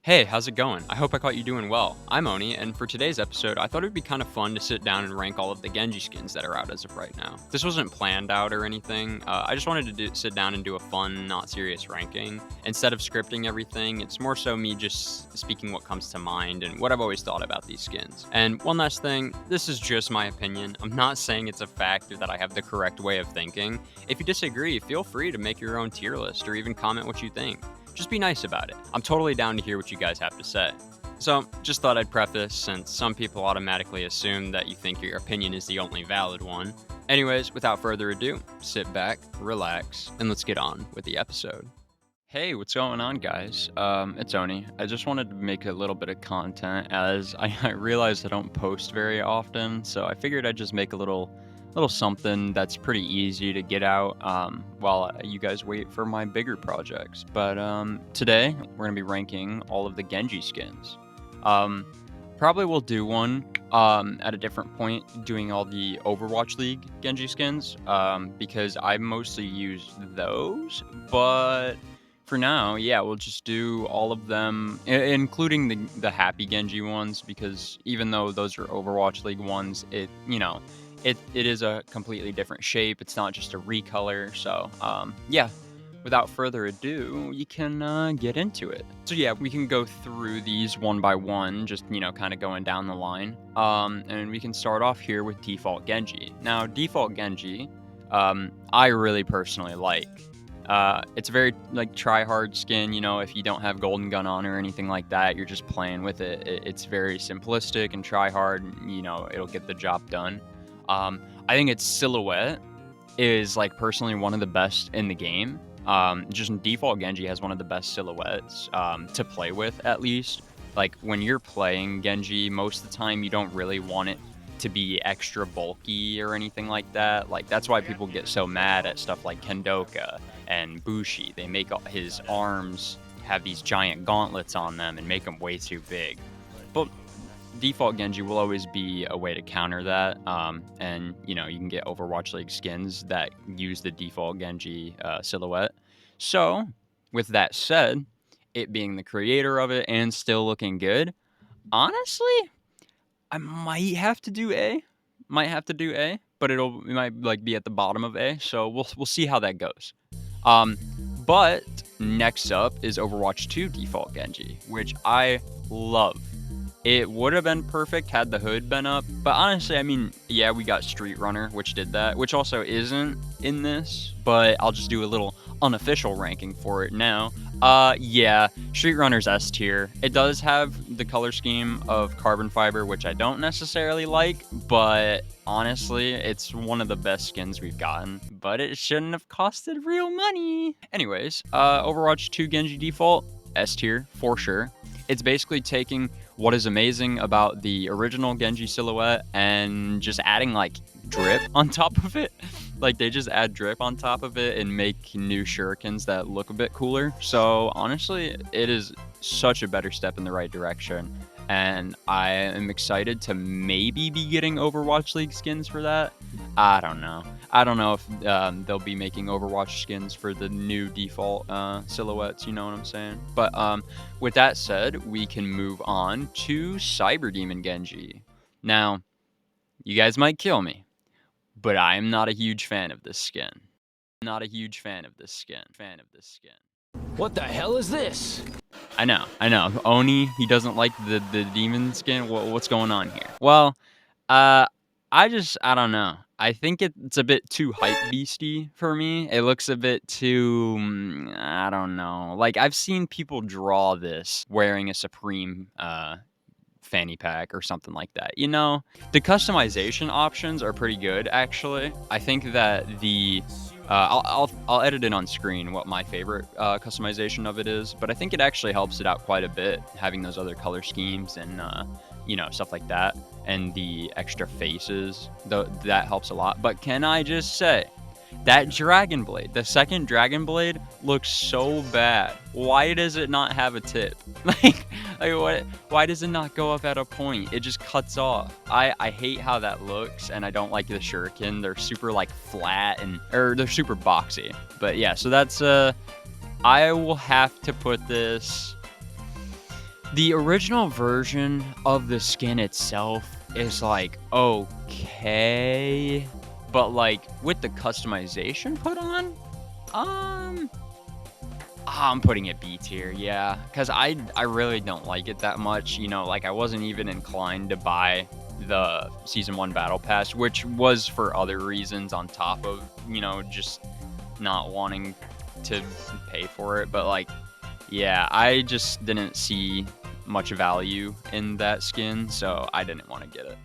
Hey, how's it going? I hope I caught you doing well. I'm Oni, and for today's episode, I thought it'd be kind of fun to sit down and rank all of the Genji skins that are out as of right now. This wasn't planned out or anything. I just wanted to sit down and do a fun, not serious ranking. Instead of scripting everything, it's more so me just speaking what comes to mind and what I've always thought about these skins. And one last thing, this is just my opinion. I'm not saying it's a fact or that I have the correct way of thinking. If you disagree, feel free to make your own tier list or even comment what you think. Just be nice about it. I'm totally down to hear what you guys have to say. So, just thought I'd preface, since some people automatically assume that you think your opinion is the only valid one. Anyways, without further ado, sit back, relax, and let's get on with the episode. Hey, what's going on, guys? It's Oni. I just wanted to make a little bit of content as I realized I don't post very often, so I figured I'd just make a little something that's pretty easy to get out while you guys wait for my bigger projects. But today we're gonna be ranking all of the Genji skins. Probably we'll do one at a different point, doing all the Overwatch League Genji skins because I mostly use those. But for now, yeah, we'll just do all of them, including the Happi Genji ones, because even though those are Overwatch League ones, it is a completely different shape. It's not just a recolor. So yeah, without further ado, you can get into it. So yeah, we can go through these one by one, just kind of going down the line. And we can start off here with Default Genji. Now, Default Genji, I really personally like. It's a very try hard skin. If you don't have Golden Gun on or anything like that, you're just playing with it. It's very simplistic and try hard. It'll get the job done. I think its silhouette is personally one of the best in the game. Just Default Genji has one of the best silhouettes to play with, at least. When you're playing Genji, most of the time you don't really want it to be extra bulky or anything like that. That's why people get so mad at stuff like Kendoka and Bushi. They make his arms have these giant gauntlets on them and make them way too big. But Default Genji will always be a way to counter that, and you can get Overwatch League skins that use the Default Genji silhouette. So, with that said, it being the creator of it and still looking good, honestly, I might have to do A. But it might be at the bottom of A. So we'll see how that goes. But next up is Overwatch 2 Default Genji, which I love. It would have been perfect had the hood been up, but honestly, yeah, we got Street Runner, which did that, which also isn't in this, but I'll just do a little unofficial ranking for it now. Yeah, Street Runner's S tier. It does have the color scheme of carbon fiber, which I don't necessarily like, but honestly, it's one of the best skins we've gotten, but it shouldn't have costed real money. Anyways, Overwatch 2 Genji Default, S tier, for sure. It's basically taking what is amazing about the original Genji silhouette and just adding drip on top of it. They just add drip on top of it and make new shurikens that look a bit cooler. So honestly, it is such a better step in the right direction. And I am excited to maybe be getting Overwatch League skins for that. I don't know. I don't know if they'll be making Overwatch skins for the new default silhouettes, you know what I'm saying? But with that said, we can move on to Cyber Demon Genji. Now, you guys might kill me, but I am not a huge fan of this skin. What the hell is this? I know. Oni, he doesn't like the demon skin. What's going on here? Well, I don't know. I think it's a bit too hype beasty for me. It looks a bit too, I don't know. I've seen people draw this wearing a Supreme fanny pack or something like that. The customization options are pretty good, actually. I think that I'll edit it on screen what my favorite customization of it is, but I think it actually helps it out quite a bit, having those other color schemes and stuff like that, and the extra faces. That helps a lot. But can I just say, that Dragon Blade, the second Dragon Blade, looks so bad. Why does it not have a tip? Why does it not go up at a point? It just cuts off. I hate how that looks, and I don't like the shuriken. They're super flat or they're super boxy. But yeah, so that's I will have to put this The original version of the skin itself is like okay, but like with the customization put on, I'm putting it B tier, yeah, because I really don't like it that much. You know, like I wasn't even inclined to buy the season 1 battle pass, which was for other reasons on top of, you know, just not wanting to pay for it. But like, yeah, I just didn't see much value in that skin, so I didn't want to get it.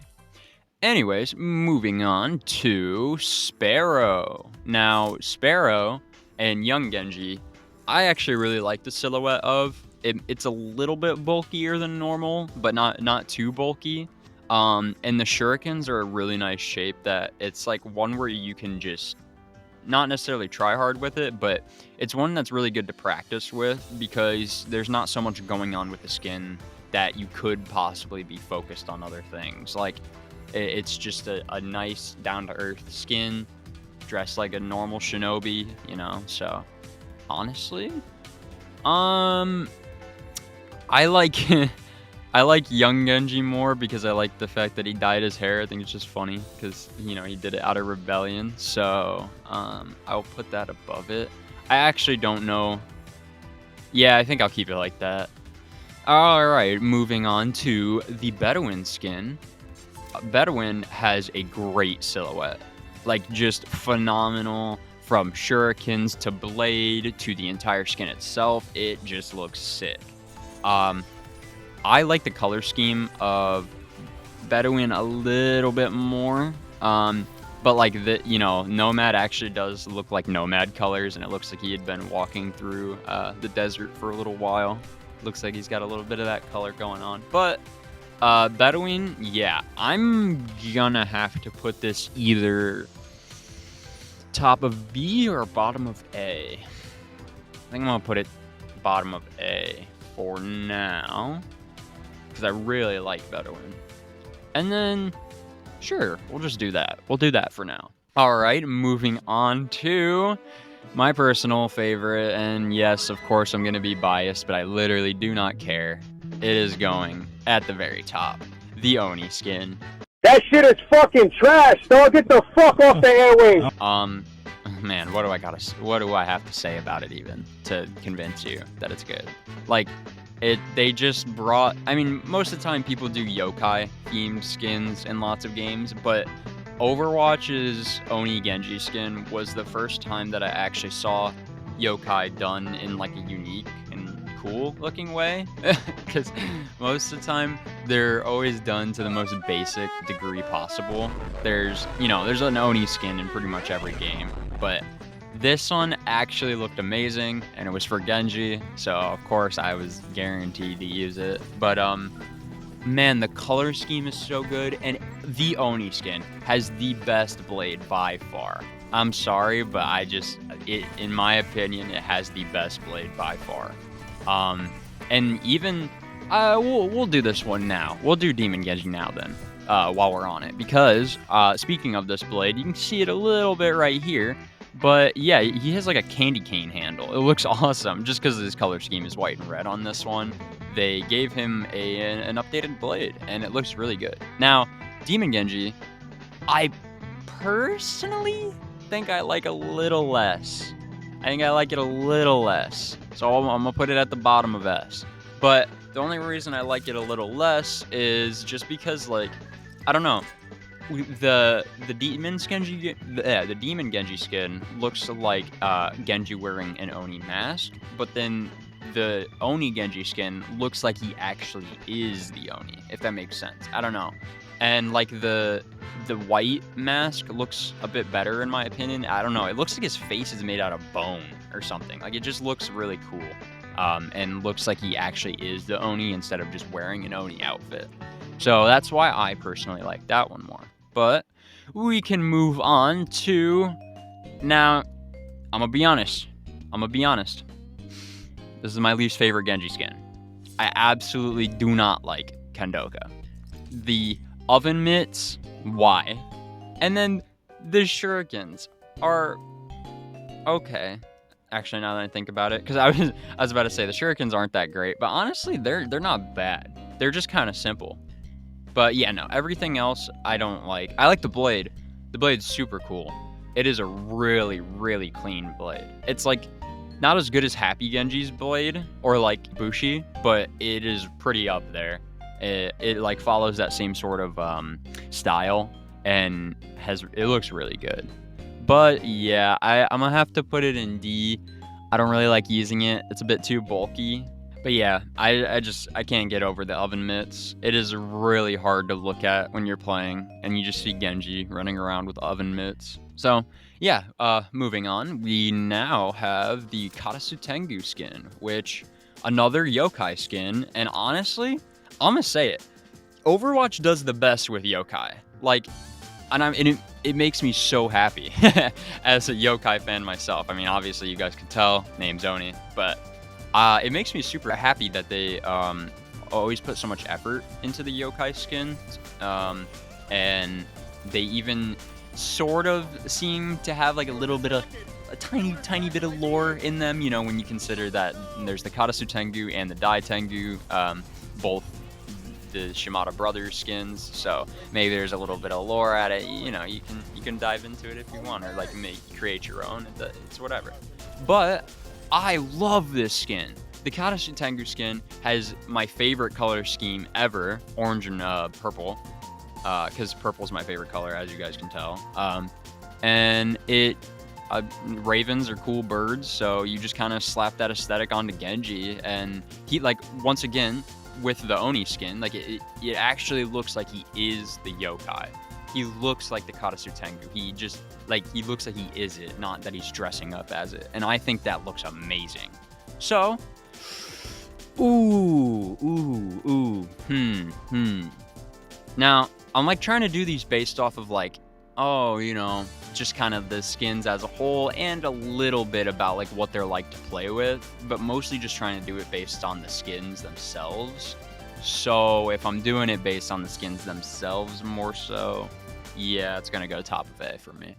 Anyways, moving on to Sparrow. Now, Sparrow and Young Genji, I actually really like the silhouette of. It's a little bit bulkier than normal, but not too bulky. And the shurikens are a really nice shape that it's like one where you can just not necessarily try hard with it, but it's one that's really good to practice with because there's not so much going on with the skin that you could possibly be focused on other things. Like, it's just a nice down-to-earth skin, dressed like a normal shinobi, you know, so honestly, I like I like Young Genji more because I like the fact that he dyed his hair. I think it's just funny because, you know, he did it out of rebellion. So, I'll put that above it. I actually don't know. Yeah, I think I'll keep it like that. All right, moving on to the Bedouin skin. Bedouin has a great silhouette. Like, just phenomenal. From shurikens to blade to the entire skin itself, it just looks sick. I like the color scheme of Bedouin a little bit more. But like the, you know, Nomad actually does look like Nomad colors, and it looks like he had been walking through the desert for a little while. Looks like he's got a little bit of that color going on. But Bedouin, yeah, I'm gonna have to put this either top of B or bottom of A. I think I'm gonna put it bottom of A for now, because I really like Bedouin. And then, sure, we'll just do that. We'll do that for now. All right, moving on to my personal favorite, and yes, of course, I'm gonna be biased, but I literally do not care. It is going at the very top, the Oni skin. That shit is fucking trash, dog. Get the fuck off the airwaves. Man, what do I have to say about it even to convince you that it's good? Like, they just brought, I mean, most of the time people do yokai themed skins in lots of games, but Overwatch's Oni Genji skin was the first time that I actually saw yokai done in like a unique and cool looking way, because most of the time they're always done to the most basic degree possible. There's an Oni skin in pretty much every game, but this one actually looked amazing, and it was for Genji, so of course I was guaranteed to use it. But man, the color scheme is so good, and the Oni skin has the best blade by far. I'm sorry, but in my opinion, it has the best blade by far. And even we'll do this one now. We'll do Demon Genji now then, while we're on it, because speaking of this blade, you can see it a little bit right here. But yeah, he has like a candy cane handle. It looks awesome just because his color scheme is white and red on this one. They gave him an updated blade, and it looks really good. Now, Demon Genji, I personally think I like a little less. I think I like it a little less. So I'm going to put it at the bottom of S. But the only reason I like it a little less is just because, like, I don't know. The Demon Genji skin looks like Genji wearing an Oni mask, but then the Oni Genji skin looks like he actually is the Oni, if that makes sense. I don't know. And like the white mask looks a bit better in my opinion. I don't know. It looks like his face is made out of bone or something. Like, it just looks really cool. And looks like he actually is the Oni instead of just wearing an Oni outfit. So that's why I personally like that one more. But we can move on to, now, I'm gonna be honest. This is my least favorite Genji skin. I absolutely do not like Kendoka. The oven mitts, why? And then the shurikens are okay. Actually, now that I think about it, because I was about to say the shurikens aren't that great, but honestly, they're not bad. They're just kind of simple. But yeah, no, everything else I don't like. I like the blade. The blade's super cool. It is a really, really clean blade. It's like not as good as Happi Genji's blade or like Bushi, but it is pretty up there. It like follows that same sort of style and it looks really good. But yeah, I'm gonna have to put it in D. I don't really like using it. It's a bit too bulky. But yeah, I can't get over the oven mitts. It is really hard to look at when you're playing and you just see Genji running around with oven mitts. So yeah, moving on, we now have the Karasu Tengu skin, which another yokai skin, and honestly, I'm gonna say it. Overwatch does the best with yokai. Like, and it makes me so happy as a yokai fan myself. I mean, obviously you guys can tell, name's Oni, but it makes me super happy that they always put so much effort into the yokai skins, and they even sort of seem to have like a tiny bit of lore in them. You know, when you consider that there's the Karasu Tengu and the Dai Tengu, both the Shimada brothers skins, so maybe there's a little bit of lore at it. You know, you can dive into it if you want, or like create your own. It's whatever. But I love this skin. The Karasu Tengu skin has my favorite color scheme ever, orange and purple, because purple is my favorite color, as you guys can tell. And ravens are cool birds, so you just kind of slap that aesthetic onto Genji, and he, like, once again, with the Oni skin, like, it actually looks like he is the yokai. He looks like the Karasu Tengu. He just, like, he looks like he is it, not that he's dressing up as it. And I think that looks amazing. So, Now, I'm, like, trying to do these based off of, like, oh, you know, just kind of the skins as a whole, and a little bit about, like, what they're like to play with, but mostly just trying to do it based on the skins themselves. So if I'm doing it based on the skins themselves more so, yeah, it's gonna go top of A for me.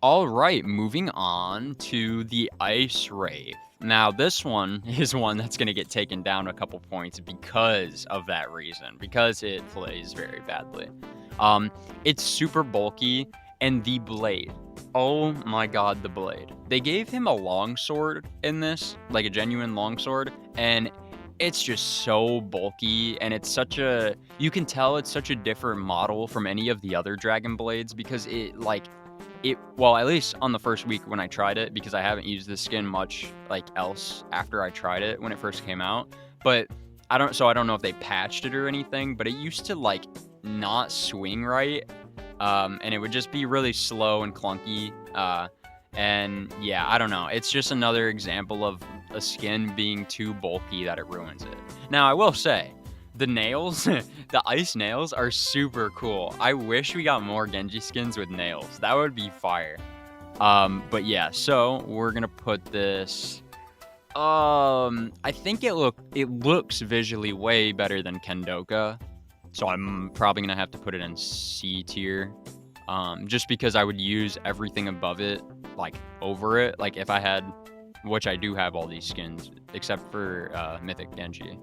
All right, moving on to the Ice Wraith. Now, this one is one that's going to get taken down a couple points because of that reason, because it plays very badly. It's super bulky, and the blade. Oh my god, the blade. They gave him a longsword in this, like a genuine longsword, and it's just so bulky, and it's such a... You can tell it's such a different model from any of the other Dragon Blades, because well, at least on the first week when I tried it, because I haven't used this skin much like else after I tried it when it first came out, but I don't know if they patched it or anything, but it used to like not swing right, and it would just be really slow and clunky, and yeah, I don't know. It's just another example of a skin being too bulky that it ruins it. Now, I will say, the nails, the ice nails are super cool. I wish we got more Genji skins with nails. That would be fire. But yeah, so we're gonna put this... I think it looks visually way better than Kendoka. So I'm probably gonna have to put it in C tier. Just because I would use everything above it, like, over it. Like, if I had... Which I do have all these skins, except for Mythic Genji.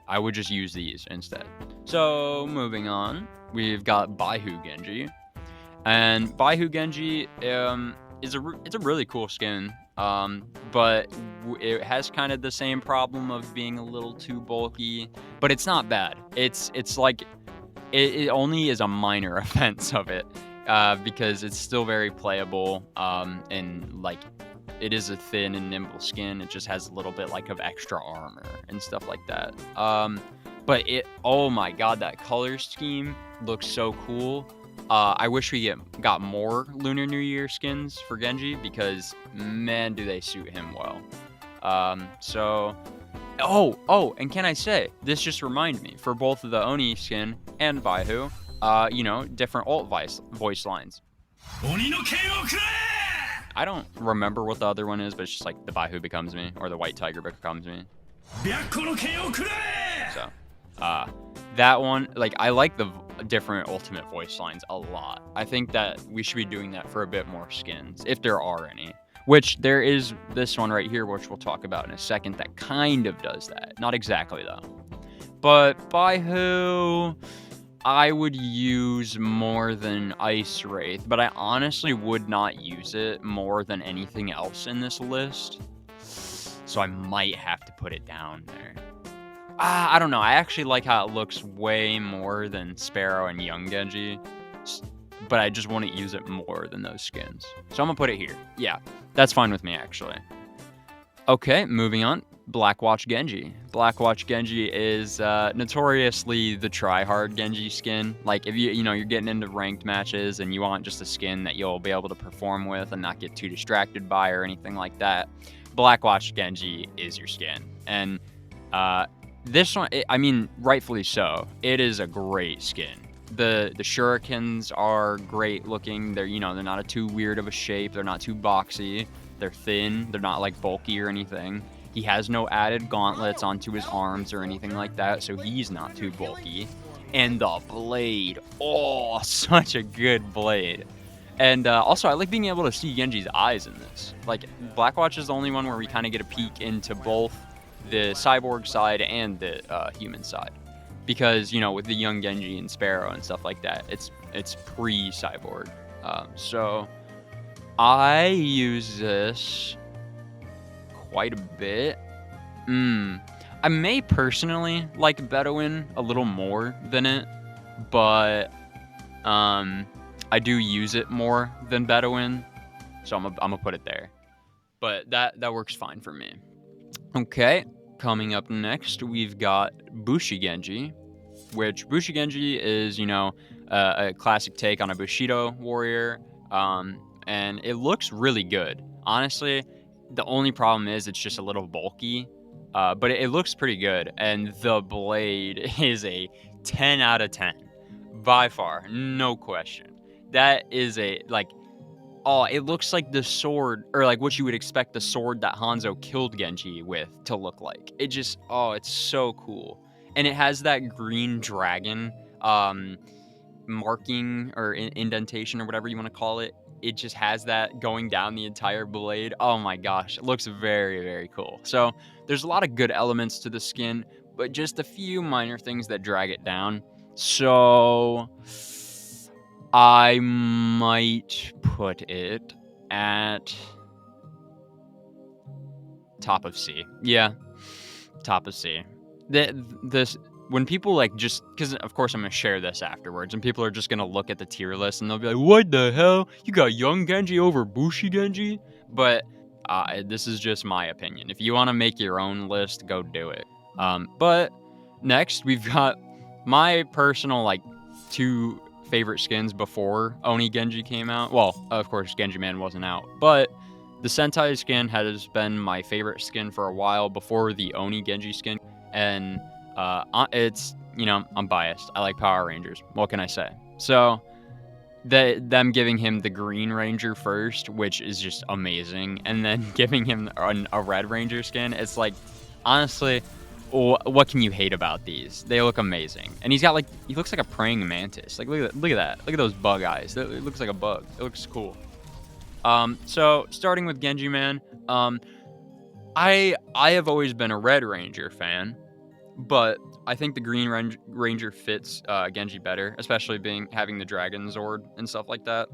I would just use these instead. So, moving on, we've got Baihu Genji. And Baihu Genji it's a really cool skin, but it has kind of the same problem of being a little too bulky, but it's not bad. It's like, it only is a minor offense of it, because it's still very playable, and like, it is a thin and nimble skin. It just has a little bit like of extra armor and stuff like that. But oh my god, that color scheme looks so cool. I wish we got more Lunar New Year skins for Genji, because man, do they suit him well. And can I say, this just reminded me, for both of the Oni skin and Baihu, you know, different alt voice lines. I don't remember what the other one is, but it's just like the Baihu becomes me, or the White Tiger becomes me. So, that one, like, I like the different ultimate voice lines a lot. I think that we should be doing that for a bit more skins, if there are any. Which there is this one right here, which we'll talk about in a second, that kind of does that. Not exactly, though. But Baihu, I would use more than Ice Wraith, but I honestly would not use it more than anything else in this list. So I might have to put it down there. I don't know. I actually like how it looks way more than Sparrow and Young Genji, but I just wouldn't use it more than those skins. So I'm gonna put it here. Yeah, that's fine with me, actually. Okay, moving on. Blackwatch Genji. Blackwatch Genji is notoriously the try-hard Genji skin. Like, if you're getting into ranked matches and you want just a skin that you'll be able to perform with and not get too distracted by or anything like that, Blackwatch Genji is your skin. And this one, I mean, rightfully so. It is a great skin. The shurikens are great looking. They're not too weird of a shape. They're not too boxy. They're thin. They're not like bulky or anything. He has no added gauntlets onto his arms or anything like that, so he's not too bulky. And the blade, oh, such a good blade. And also, I like being able to see Genji's eyes in this. Like, Blackwatch is the only one where we kind of get a peek into both the cyborg side and the human side, because with the young Genji and Sparrow and stuff like that, it's pre-cyborg. So I use this quite a bit. I may personally like Bedouin a little more than it, but I do use it more than Bedouin, so I'm gonna put it there. But that works fine for me. Okay, coming up next, we've got Bushi Genji, which Bushi Genji is, a classic take on a Bushido warrior, and it looks really good. Honestly, the only problem is it's just a little bulky, but it looks pretty good, and the blade is a 10 out of 10, by far, no question. That is it looks like the sword, or like what you would expect the sword that Hanzo killed Genji with to look like. It's so cool. And it has that green dragon marking or indentation or whatever you want to call it. It just has that going down the entire blade. Oh my gosh, it looks very, very cool. So there's a lot of good elements to the skin, but just a few minor things that drag it down. So I might put it at top of C. Yeah, top of C. This when people just because of course I'm gonna share this afterwards, and people are just gonna look at the tier list and they'll be like, "What the hell? You got Young Genji over Bushi Genji?" But this is just my opinion. If you want to make your own list, go do it. But next we've got my personal two favorite skins before Oni Genji came out. Well, of course, Genjiman wasn't out, but the Sentai skin has been my favorite skin for a while before the Oni Genji skin, and it's I'm biased. I like Power Rangers. What can I say? So them giving him the Green Ranger first, which is just amazing, and then giving him a Red Ranger skin, it's like, honestly, what can you hate about these? They look amazing. And he looks like a praying mantis. Like, look at that. Look at those bug eyes. It looks like a bug. It looks cool. So starting with Genjiman, I have always been a Red Ranger fan, but I think the Green Ranger fits Genji better, especially having the Dragon Zord and stuff like that.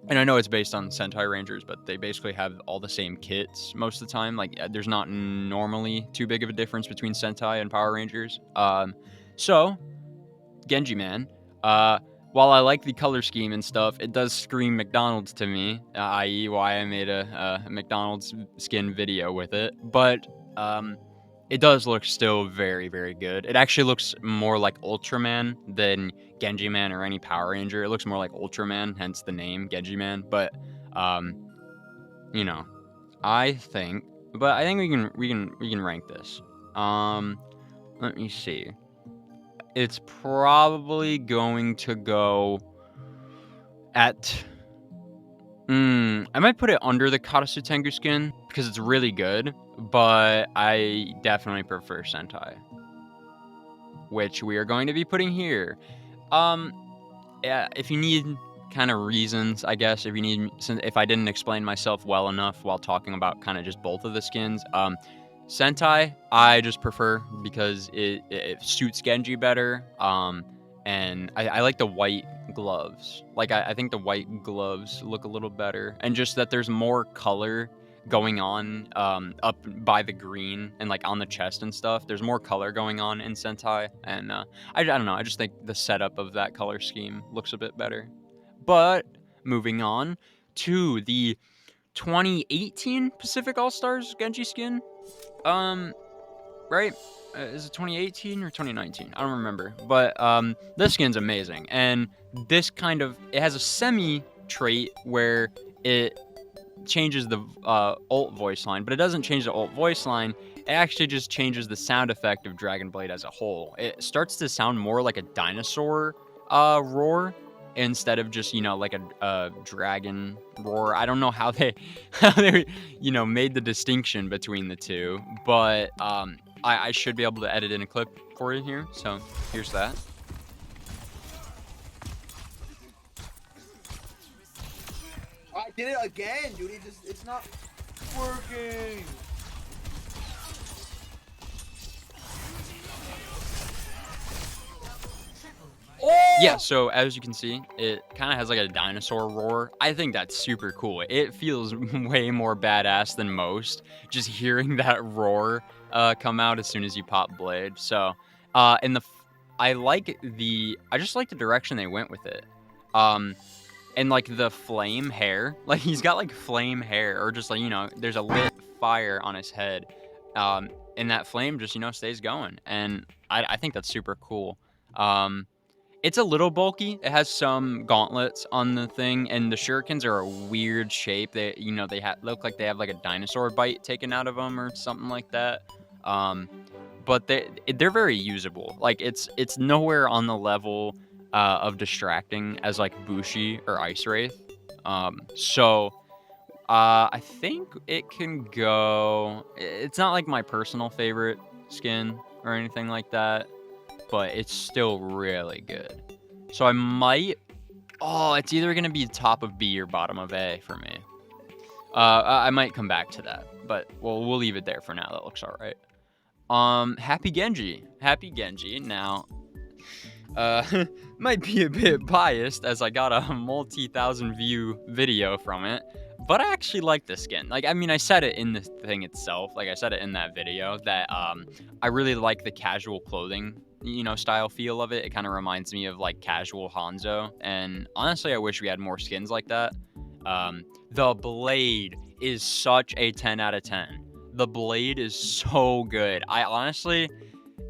And I know it's based on Sentai Rangers, but they basically have all the same kits most of the time. Like, there's not normally too big of a difference between Sentai and Power Rangers. So, Genjiman, while I like the color scheme and stuff, it does scream McDonald's to me, i.e. why I made a McDonald's skin video with it. But it does look still very, very good. It actually looks more like Ultraman than Genjiman or any Power Ranger. It looks more like Ultraman, hence the name Genjiman. But I think we can rank this. Let me see. It's probably going to go at I might put it under the Karasu Tengu skin because it's really good, but I definitely prefer Sentai, which we are going to be putting here. Yeah, if you need kind of reasons, I guess, if I didn't explain myself well enough while talking about kind of just both of the skins. Sentai, I just prefer because it suits Genji better. And I like the white gloves. Like, I think the white gloves look a little better. And just that there's more color going on up by the green and like on the chest and stuff. There's more color going on in Sentai. And I don't know. I just think the setup of that color scheme looks a bit better. But moving on to the 2018 Pacific All-Stars Genji skin. Right? Is it 2018 or 2019? I don't remember. But this skin's amazing. And this it has a semi trait where it changes the ult voice line, but it doesn't change the ult voice line. It actually just changes the sound effect of Dragon Blade as a whole. It starts to sound more like a dinosaur roar instead of just, like a dragon roar. I don't know how they made the distinction between the two, but I should be able to edit in a clip for you here. So here's that. I did it again, dude. It's not working. Oh! Yeah, so as you can see, it kind of has like a dinosaur roar. I think that's super cool. It feels way more badass than most, just hearing that roar come out as soon as you pop Blade. So, I just like the direction they went with it. And like the flame hair, like he's got like flame hair, or just like, there's a lit fire on his head. And that flame just, stays going. And I think that's super cool. It's a little bulky. It has some gauntlets on the thing, and the shurikens are a weird shape. They, look like they have like a dinosaur bite taken out of them or something like that. But they're very usable. Like it's nowhere on the level of distracting as like Bushi or Ice Wraith. So I think it can go. It's not like my personal favorite skin or anything like that, but it's still really good. So I might. Oh, it's either gonna be top of B or bottom of A for me. I might come back to that, but we'll leave it there for now. That looks all right. Happi Genji. Now, might be a bit biased as I got a multi-thousand view video from it, but I actually like this skin. Like, I mean, I said it in the thing itself. Like, I said it in that video that I really like the casual clothing, style feel of it. It kind of reminds me of like casual Hanzo, and honestly, I wish we had more skins like that. The blade is such a 10 out of 10. The blade is so good.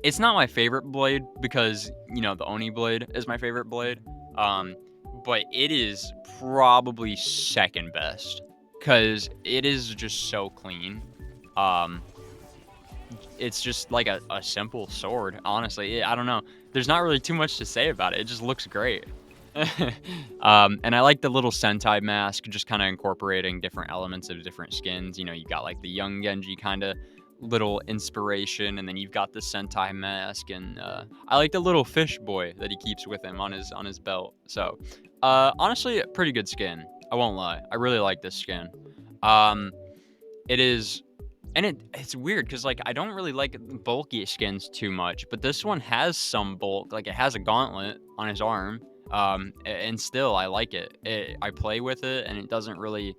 It's not my favorite blade because, the Oni blade is my favorite blade. But it is probably second best because it is just so clean. It's just like a simple sword, honestly. I don't know. There's not really too much to say about it. It just looks great. And I like the little Sentai mask, just kind of incorporating different elements of different skins. You got like the young Genji kind of little inspiration, and then you've got the Sentai mask, and I like the little fish boy that he keeps with him on his belt. So honestly, a pretty good skin. I won't lie. I really like this skin. It is. And it's weird because, like, I don't really like bulky skins too much, but this one has some bulk. Like, it has a gauntlet on his arm, and still, I like it. I play with it, and it doesn't really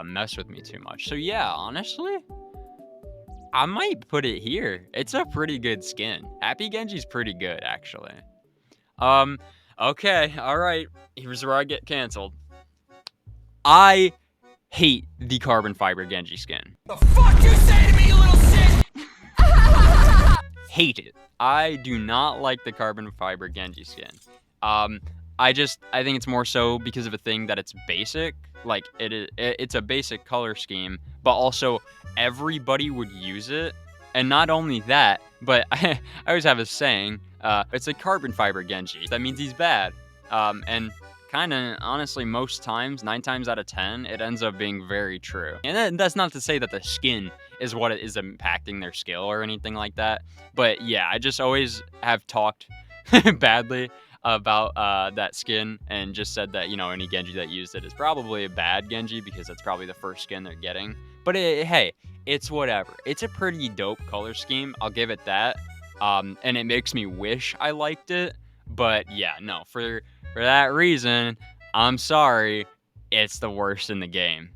mess with me too much. So, yeah, honestly, I might put it here. It's a pretty good skin. Happi Genji's pretty good, actually. Okay, all right. Here's where I get canceled. I hate the carbon fiber Genji skin. The fuck you say to me, you little shit? Hate it. I do not like the carbon fiber Genji skin. I think it's more so because of a thing that it's basic. Like, it's a basic color scheme, but also everybody would use it. And not only that, but I always have a saying, it's a carbon fiber Genji. That means he's bad. And kind of, honestly, most times, 9 times out of 10, it ends up being very true. And that's not to say that the skin is what is impacting their skill or anything like that. But yeah, I just always have talked badly about that skin and just said that, any Genji that used it is probably a bad Genji because that's probably the first skin they're getting. But hey, it's whatever. It's a pretty dope color scheme. I'll give it that. And it makes me wish I liked it. But yeah, no, for that reason, I'm sorry, it's the worst in the game.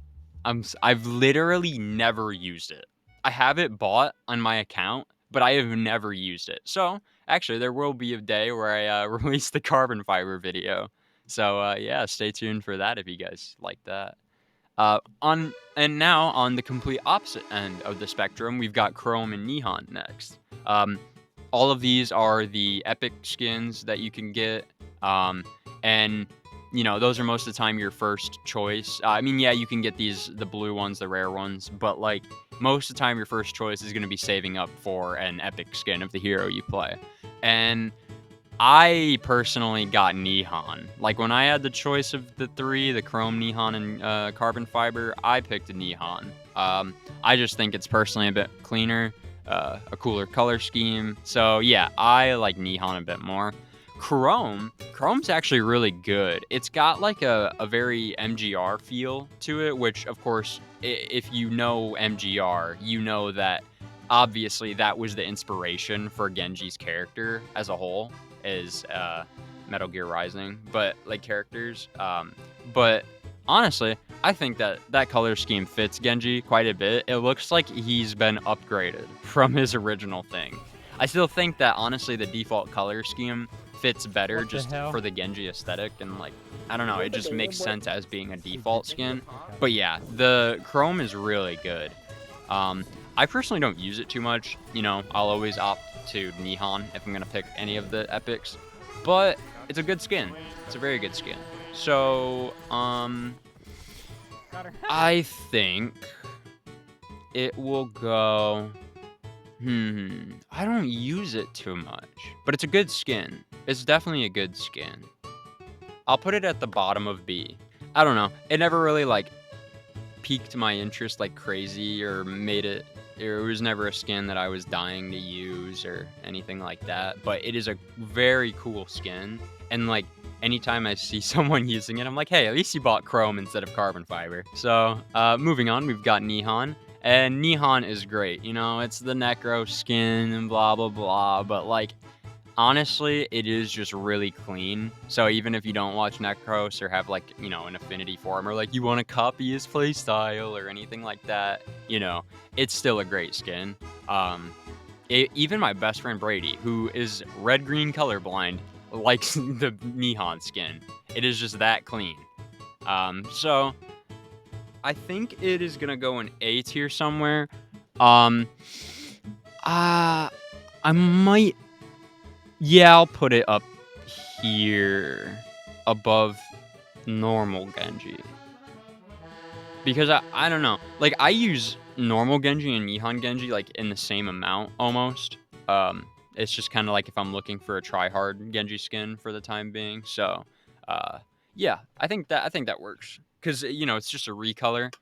I've literally never used it. I have it bought on my account, but I have never used it. So actually, there will be a day where I release the carbon fiber video. So yeah, stay tuned for that if you guys like that. Now on the complete opposite end of the spectrum, we've got Chrome and Nihon next. All of these are the epic skins that you can get, and those are most of the time your first choice. I mean, yeah, you can get the blue ones, the rare ones, but like most of the time, your first choice is going to be saving up for an epic skin of the hero you play. And I personally got Nihon. Like when I had the choice of the three, the Chrome, Nihon, and Carbon Fiber, I picked Nihon. I just think it's personally a bit cleaner, a cooler color scheme. So yeah, I like Nihon a bit more. Chrome's actually really good. It's got like a very MGR feel to it, which of course, if you know MGR, you know that obviously that was the inspiration for Genji's character as a whole, is Metal Gear Rising, but like characters. But honestly, I think that color scheme fits Genji quite a bit. It looks like he's been upgraded from his original thing. I still think that honestly the default color scheme fits better just for the Genji aesthetic, and like I don't know, it just makes sense as being a default skin. But yeah, the Chrome is really good. I personally don't use it too much. I'll always opt to Nihon if I'm gonna pick any of the epics, but it's a good skin. It's a very good skin. So I think it will go. I don't use it too much, but it's a good skin. It's definitely a good skin. I'll put it at the bottom of B. I don't know. It never really like piqued my interest like crazy or made it. It was never a skin that I was dying to use or anything like that. But it is a very cool skin, and like anytime I see someone using it, I'm like, hey, at least you bought Chrome instead of Carbon Fiber. So moving on, we've got Nihon. And Nihon is great, it's the Necro skin and blah, blah, blah. But, like, honestly, it is just really clean. So even if you don't watch Necros or have, like, an affinity for him, or, like, you want to copy his playstyle or anything like that, it's still a great skin. Even my best friend Brady, who is red-green colorblind, likes the Nihon skin. It is just that clean. So I think it is gonna go in A tier somewhere. I might. Yeah, I'll put it up here above normal Genji. Because I don't know. Like I use normal Genji and Nihon Genji like in the same amount almost. It's just kind of like if I'm looking for a try-hard Genji skin for the time being. So, yeah, I think that works. Because, it's just a recolor,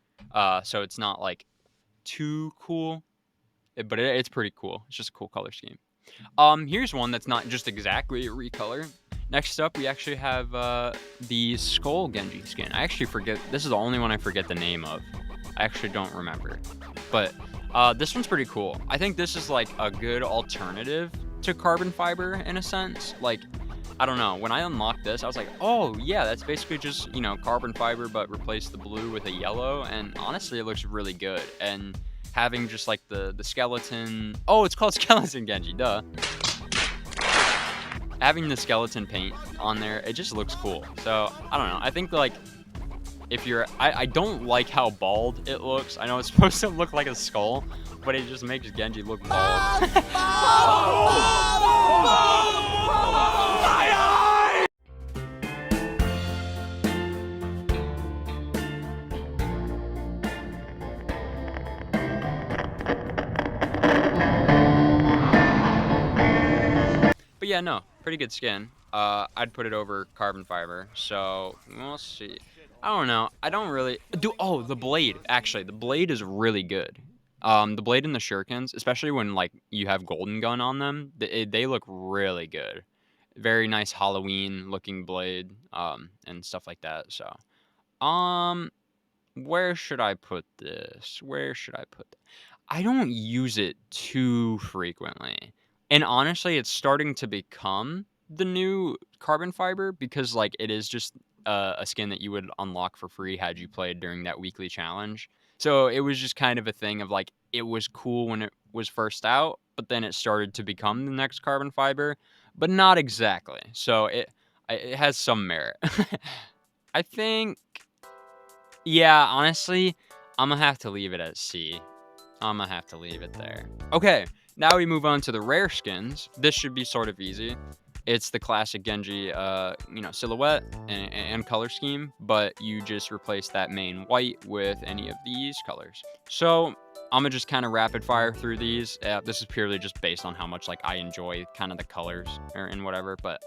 so it's not, like, too cool, but it's pretty cool. It's just a cool color scheme. Here's one that's not just exactly a recolor. Next up, we actually have the Skull Genji skin. I actually forget. This is the only one I forget the name of. I actually don't remember. But this one's pretty cool. I think this is, like, a good alternative to Carbon Fiber in a sense. Like, I don't know. When I unlocked this, I was like, oh, yeah, that's basically just, Carbon Fiber, but replace the blue with a yellow. And honestly, it looks really good. And having just, like, the skeleton... Oh, it's called Skeleton Genji, duh. Having the skeleton paint on there, it just looks cool. So, I don't know. I think, like, if you're... I don't like how bald it looks. I know it's supposed to look like a skull, but it just makes Genji look bald. But yeah, no, pretty good skin. I'd put it over Carbon Fiber, so we'll see. I don't know. I don't really do. Oh, the blade. Actually, the blade is really good. The blade and the shurikens, especially when like you have Golden Gun on them, they look really good. Very nice Halloween looking blade, and stuff like that. So, where should I put this? Where should I put I don't use it too frequently. And honestly, it's starting to become the new carbon fiber because like it is just a skin that you would unlock for free had you played during that weekly challenge. So it was just kind of a thing of like it was cool when it was first out, but then it started to become the next carbon fiber, but not exactly. So it has some merit. I think yeah, honestly, I'm gonna have to leave it at C. I'm gonna have to leave it there. Okay, now we move on to the rare skins. This should be sort of easy. It's the classic Genji, silhouette and color scheme, but you just replace that main white with any of these colors. So I'm gonna just kind of rapid fire through these. This is purely just based on how much like I enjoy kind of the colors and whatever. But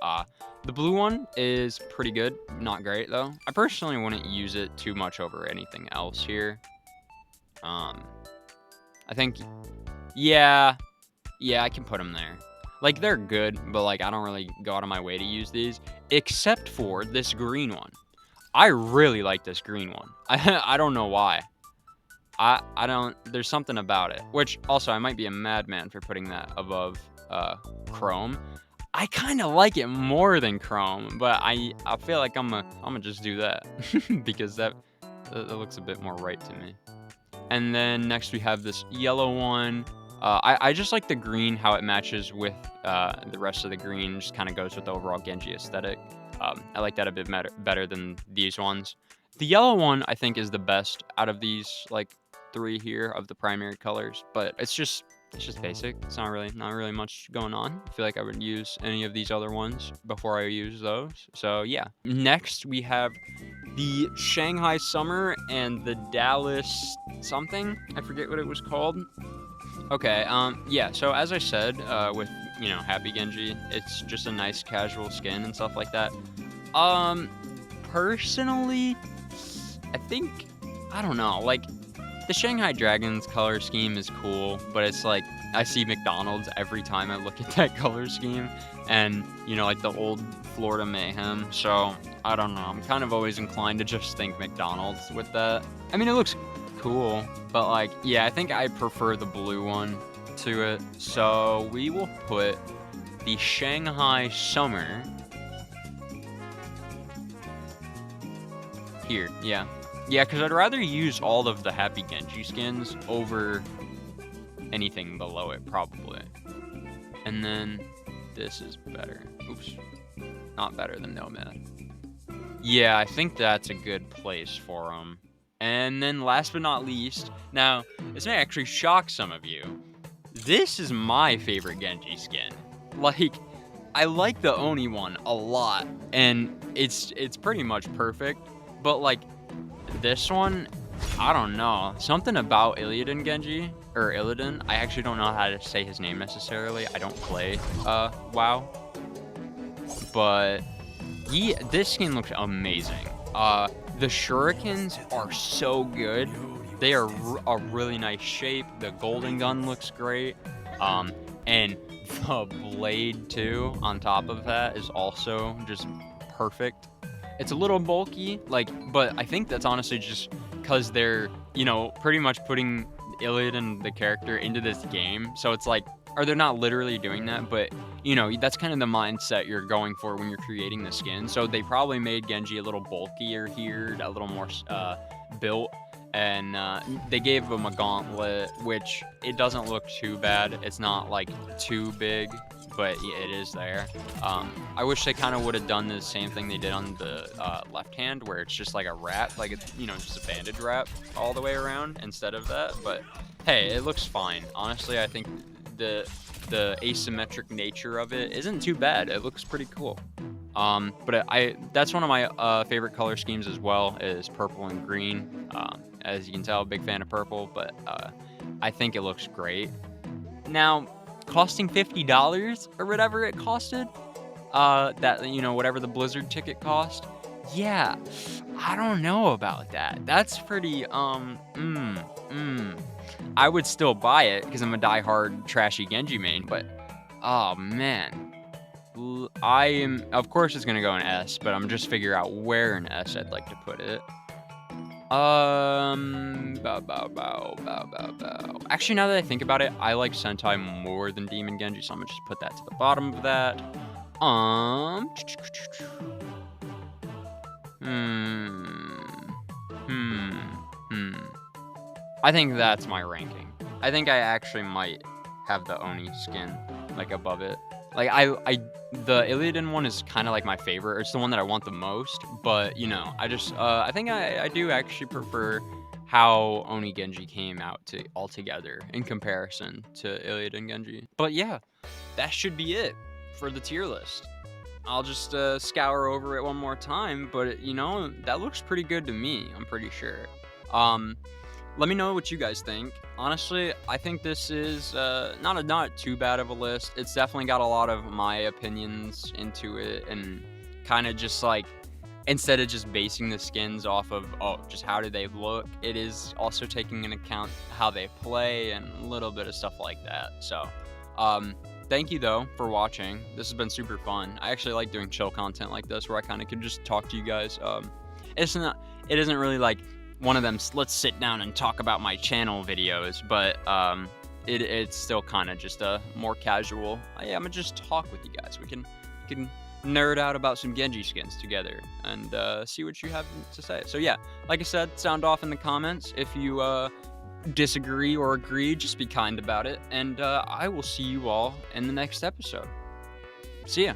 the blue one is pretty good, not great though. I personally wouldn't use it too much over anything else here. I think, yeah, I can put them there. Like, they're good, but, like, I don't really go out of my way to use these, except for this green one. I really like this green one. I don't know why. I don't, there's something about it. Which, also, I might be a madman for putting that above Chrome. I kind of like it more than Chrome, but I feel like I'm gonna just do that. Because that looks a bit more right to me. And then next we have this yellow one. I just like the green, how it matches with the rest of the green. Just kind of goes with the overall Genji aesthetic. I like that a bit better than these ones. The yellow one, I think, is the best out of these, like, 3 here of the primary colors. But it's just basic. It's not really much going on. I feel like I would use any of these other ones before I use those. So yeah. Next we have the Shanghai Summer and the Dallas something. I forget what it was called. Okay, yeah, so as I said, with, Happi Genji, it's just a nice casual skin and stuff like that. Personally, I think, I don't know, like, the Shanghai Dragons color scheme is cool, but it's like, I see McDonald's every time I look at that color scheme, and, like the old Florida Mayhem, so, I don't know, I'm kind of always inclined to just think McDonald's with that. I mean, it looks cool, but like, yeah, I think I prefer the blue one to it, so we will put the Shanghai Summer here, yeah. Yeah, because I'd rather use all of the Happi Genji skins over anything below it, probably. And then this is better. Oops. Not better than Nomad. Yeah, I think that's a good place for them. And then last but not least, now, this may actually shock some of you. This is my favorite Genji skin. Like, I like the Oni one a lot, and it's pretty much perfect, but like, this one, I don't know. Something about Illidan Genji, or Illidan, I actually don't know how to say his name necessarily. I don't play WoW. But this skin looks amazing. The shurikens are so good. They are a really nice shape. The golden gun looks great. And the blade too, on top of that, is also just perfect. It's a little bulky, but I think that's honestly just because they're, pretty much putting Illidan, the character, into this game. So it's like, or they're not literally doing that, but, that's kind of the mindset you're going for when you're creating the skin. So they probably made Genji a little bulkier here, a little more built. And they gave him a gauntlet, which it doesn't look too bad. It's not, like, too big, but it is there. I wish they kind of would have done the same thing they did on the left hand, where it's just like a wrap, like it's, just a bandage wrap all the way around instead of that. But hey, it looks fine. Honestly, I think the asymmetric nature of it isn't too bad. It looks pretty cool. But that's one of my favorite color schemes as well, is purple and green. As you can tell, big fan of purple, but I think it looks great. Now, costing $50 or whatever it costed, whatever the Blizzard ticket cost, yeah, I don't know about that. That's pretty, I would still buy it because I'm a die-hard trashy Genji main, but, oh man, I am, of course it's gonna go in S, but I'm just figuring out where in S I'd like to put it. Actually, now that I think about it, I like Sentai more than Demon Genji, so I'm gonna just put that to the bottom of that. I think that's my ranking. I think I actually might have the Oni skin like above it. Like the Illidan one is kind of like my favorite. It's the one that I want the most. But you know, I think I do actually prefer how Oni Genji came out to altogether in comparison to Illidan Genji. But yeah, that should be it for the tier list. I'll just scour over it one more time, but you know, that looks pretty good to me, I'm pretty sure. Let me know what you guys think. Honestly, I think this is not too bad of a list. It's definitely got a lot of my opinions into it, and kind of just like, instead of just basing the skins off of, just how do they look, it is also taking into account how they play and a little bit of stuff like that. So, thank you though for watching. This has been super fun. I actually like doing chill content like this where I kind of can just talk to you guys. It isn't really like one of them let's sit down and talk about my channel videos, but it's still kind of just a more casual, I'm gonna just talk with you guys. We can nerd out about some Genji skins together and see what you have to say. So yeah, like I said, sound off in the comments if you disagree or agree. Just be kind about it, and I will see you all in the next episode. See ya.